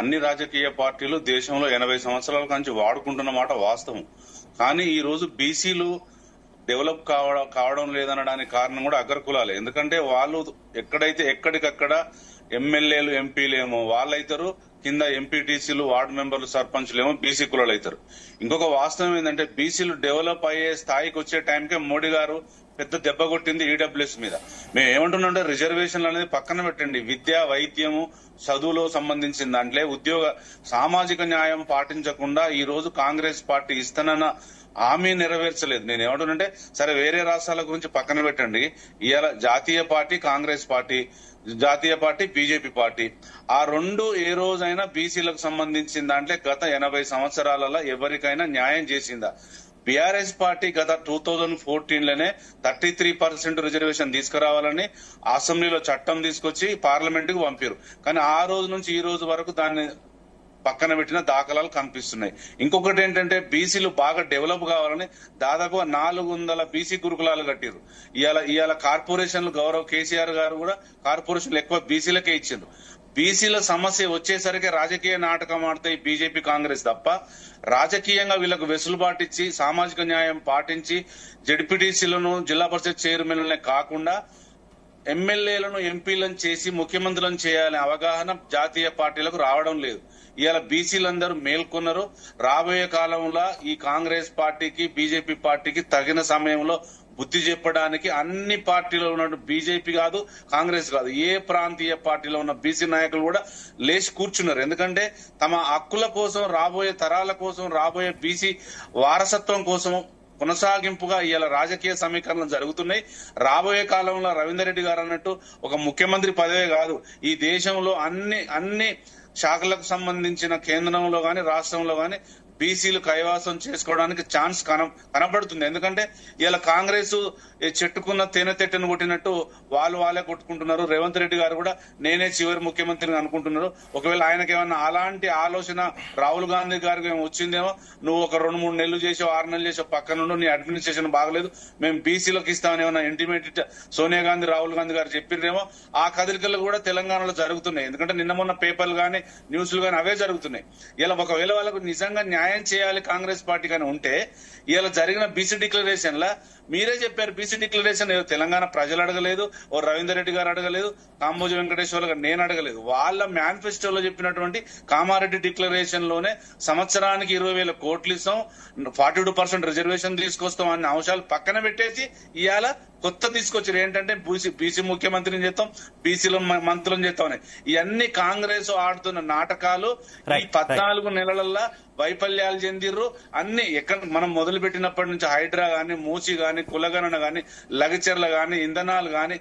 అన్ని రాజకీయ పార్టీలు దేశంలో 80 సంవత్సరాల నుంచి వాడుకుంటున్న మాట వాస్తవం. కానీ ఈ రోజు బీసీలు డెవలప్ కావడం లేదనడానికి కారణం కూడా అగ్రకులాలే. ఎందుకంటే వాళ్ళు ఎక్కడికక్కడ ఎమ్మెల్యేలు ఎంపీలేమో వాళ్ళైతారు, కింద ఎంపీటీసీలు వార్డు మెంబర్లు సర్పంచ్లు ఏమో బీసీ కులాలు అవుతారు. ఇంకొక వాస్తవం ఏంటంటే బీసీలు డెవలప్ అయ్యే స్థాయికి వచ్చే టైంకే మోడీ గారు పెద్ద దెబ్బ కొట్టింది ఈడబ్ల్యూఎస్ మీద. మేము ఏమంటున్నాం, రిజర్వేషన్లు అనేది పక్కన పెట్టండి, విద్య వైద్యము చదువులో సంబంధించిన దాంట్లో ఉద్యోగ సామాజిక న్యాయం పాటించకుండా ఈ రోజు కాంగ్రెస్ పార్టీ ఇస్తానన్న హామీ నెరవేర్చలేదు. నేను ఏమంటున్నంటే సరే వేరే రాష్ట్రాల గురించి పక్కన పెట్టండి, ఇవాళ జాతీయ పార్టీ కాంగ్రెస్ పార్టీ, జాతీయ పార్టీ బీజేపీ పార్టీ, ఆ రెండు ఏ రోజైనా బీసీలకు సంబంధించిన దాంట్లో గత 80 సంవత్సరాలలో ఎవరికైనా న్యాయం చేసిందా? బీఆర్ఎస్ పార్టీ గత 2014లోనే 33% రిజర్వేషన్ తీసుకురావాలని అసెంబ్లీలో చట్టం తీసుకొచ్చి పార్లమెంట్ కు పంపారు. కానీ ఆ రోజు నుంచి ఈ రోజు వరకు దాన్ని పక్కన పెట్టిన దాఖలాలు కనిపిస్తున్నాయి. ఇంకొకటి ఏంటంటే బీసీలు బాగా డెవలప్ కావాలని దాదాపుగా 400 బీసీ గురుకులాలు కట్టారు. ఇవాళ కార్పొరేషన్లు గౌరవ్ కేసీఆర్ గారు కూడా కార్పొరేషన్లు ఎక్కువ బీసీలకే ఇచ్చారు. బీసీల సమస్య వచ్చేసరికి రాజకీయ నాటకం ఆడతాయి బీజేపీ కాంగ్రెస్ తప్ప, రాజకీయంగా వీళ్ళకు వెసులుబాటు ఇచ్చి సామాజిక న్యాయం పాటించి జడ్పీటీసీలను జిల్లా పరిషత్ చైర్మన్లనే కాకుండా ఎమ్మెల్యేలను ఎంపీలను చేసి ముఖ్యమంత్రులను చేయాలనే అవగాహన జాతీయ పార్టీలకు రావడం లేదు. ఇవాళ బీసీలందరూ మేల్కొన్నారు. రాబోయే కాలంలో ఈ కాంగ్రెస్ పార్టీకి బీజేపీ పార్టీకి తగిన సమయంలో బుద్ధి చెప్పడానికి అన్ని పార్టీలో ఉన్న బీజేపీ కాదు కాంగ్రెస్ కాదు, ఏ ప్రాంతీయ పార్టీలో ఉన్న బీసీ నాయకులు కూడా లేచి కూర్చున్నారు. ఎందుకంటే తమ హక్కుల కోసం, రాబోయే తరాల కోసం, రాబోయే బీసీ వారసత్వం కోసం కొనసాగింపుగా ఇవాళ రాజకీయ సమీకరణలు జరుగుతున్నాయి. రాబోయే కాలంలో రవీందర్ రెడ్డి గారు అన్నట్టు ఒక ముఖ్యమంత్రి పదవే కాదు, ఈ దేశంలో అన్ని శాఖలకు సంబంధించిన కేంద్రంలో గాని రాష్ట్రంలో గాని బీసీలు కైవాసం చేసుకోవడానికి ఛాన్స్ కనబడుతుంది. ఎందుకంటే ఇలా కాంగ్రెస్ చెట్టుకున్న తేనె తెట్టను కొట్టినట్టు వాళ్ళే కొట్టుకుంటున్నారు. రేవంత్ రెడ్డి గారు కూడా నేనే చివరి ముఖ్యమంత్రిని అనుకుంటున్నారు. ఒకవేళ ఆయనకి ఏమన్నా అలాంటి ఆలోచన రాహుల్ గాంధీ గారికి వచ్చిందేమో, నువ్వు ఒక 2-3 నెలలు చేసావు, 6 నెలలు చేసావు, పక్క నుండి నీ అడ్మినిస్ట్రేషన్ బాగలేదు, మేము బీసీలకు ఇస్తామని ఏమన్నా ఇంటిమేట్ సోనియా గాంధీ రాహుల్ గాంధీ గారు చెప్పిరేమో. ఆ కదలికలు కూడా తెలంగాణలో జరుగుతున్నాయి. ఎందుకంటే నిన్న మొన్న పేపర్లు గానీ న్యూస్లు గానీ అవే జరుగుతున్నాయి. ఇలా ఒకవేళ వాళ్ళకు నిజంగా న్యాయం చేయాలి కాంగ్రెస్ పార్టీ కానీ ఉంటే, ఇలా జరిగిన బీసీ డిక్లరేషన్ లా మీరే చెప్పారు, బీసీ డిక్లరేషన్ తెలంగాణ ప్రజలు అడగలేదు, ఓ రవీందర్ రెడ్డి గారు అడగలేదు, కాంబోజీ వెంకటేశ్వర గారు నేను అడగలేదు. వాళ్ళ మేనిఫెస్టోలో చెప్పినటువంటి కామారెడ్డి డిక్లరేషన్ లోనే సంవత్సరానికి 20,000 కోట్లు ఇస్తాం, 42% రిజర్వేషన్ తీసుకొస్తాం అనే అంశాలు పక్కన పెట్టేసి ఇవాళ కొత్త తీసుకొచ్చారు. ఏంటంటే బీసీ ముఖ్యమంత్రిని చేస్తాం, బీసీలో మంత్రులను చేస్తామని. ఇవన్నీ కాంగ్రెస్ ఆడుతున్న నాటకాలు. ఈ 14 నెలలల్లా వైఫల్యాలు చెందిర్రు. అన్ని ఎక్కడ మనం మొదలు పెట్టినప్పటి నుంచి హైడ్రా గాని, మూసి గాని, కులగణన గాని, లగచర్ల గాని, ఇంధనాలు గాని,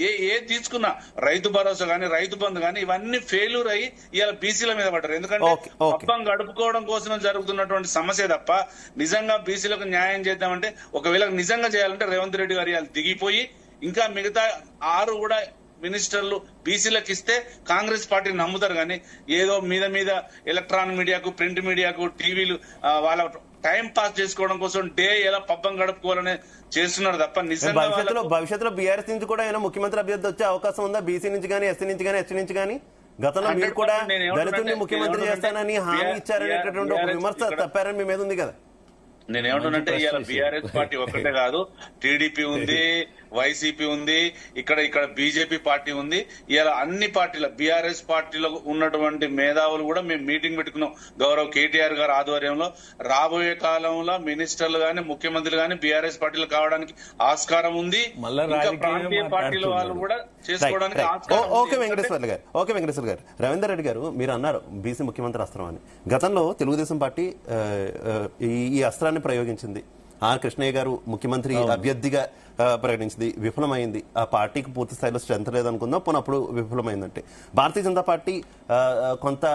ఏ తీసుకున్నా, రైతు భరోసా గాని, రైతు బంధు గాని, ఇవన్నీ ఫెయిల్యూర్ అయ్యి ఇవాళ బీసీల మీద పడ్డారు. ఎందుకంటే పబ్బం గడుపుకోవడం కోసం జరుగుతున్నటువంటి సమస్య తప్ప నిజంగా బీసీలకు న్యాయం చేద్దామంటే, ఒకవేళ నిజంగా చేయాలంటే రేవంత్ రెడ్డి గారు ఇవాళ దిగిపోయి ఇంకా మిగతా 6 కూడా మినిస్టర్లు బీసీలకు ఇస్తే కాంగ్రెస్ పార్టీని నమ్ముతారు. కానీ ఏదో మీద ఎలక్ట్రానిక్ మీడియాకు, ప్రింట్ మీడియాకు, టీవీలు వాళ్ళ టైం పాస్ చేసుకోవడం కోసం డే ఎలా పబ్బం గడుపుకోవాలని చేస్తున్నారు తప్ప నిజంగా భవిష్యత్తులో బీఆర్ఎస్ నుంచి కూడా ఏమైనా ముఖ్యమంత్రి అభ్యర్థి వచ్చే అవకాశం ఉందా? బీసీ నుంచి కానీ, ఎస్సీ నుంచి కానీ, ఎస్టీ నుంచి కానీ? గతంలో మీరు కూడా దళితుల్ని ముఖ్యమంత్రి చేస్తానని హామీ ఇచ్చారనేటటువంటి ఒక విమర్శ తప్పారని మీ మీద ఉంది కదా. నేనేమంటున్నంటే ఇవాళ బీఆర్ఎస్ పార్టీ ఒక్కటే కాదు, టీడీపీ ఉంది, వైసీపీ ఉంది, ఇక్కడ బీజేపీ పార్టీ ఉంది. ఇవాళ అన్ని పార్టీల బీఆర్ఎస్ పార్టీలో ఉన్నటువంటి మేధావులు కూడా మేము మీటింగ్ పెట్టుకున్నాం గౌరవ్ కేటీఆర్ గారి ఆధ్వర్యంలో. రాబోయే కాలంలో మినిస్టర్లు గాని, ముఖ్యమంత్రులు గాని బీఆర్ఎస్ పార్టీలు కావడానికి ఆస్కారం ఉంది. ప్రాంతీయ పార్టీల వాళ్ళు కూడా చేసుకోవడానికి ఆస్కారం. ఓకే వెంకటేశ్వర గారు, రవీందర్ రెడ్డి గారు మీరు అన్నారు బీసీ ముఖ్యమంత్రి అస్త్రం అని. గతంలో తెలుగుదేశం పార్టీ ఈ అస్త్రాన్ని ప్రయోగించింది. ఆర్ కృష్ణయ్య గారు ముఖ్యమంత్రి అభ్యర్థిగా ప్రకటించింది, విఫలమైంది. ఆ పార్టీకి పూర్తి స్థాయిలో స్ట్రెంత్ లేదనుకుందాం, పోనీ అప్పుడు విఫలమైందంటే భారతీయ జనతా పార్టీ కొంత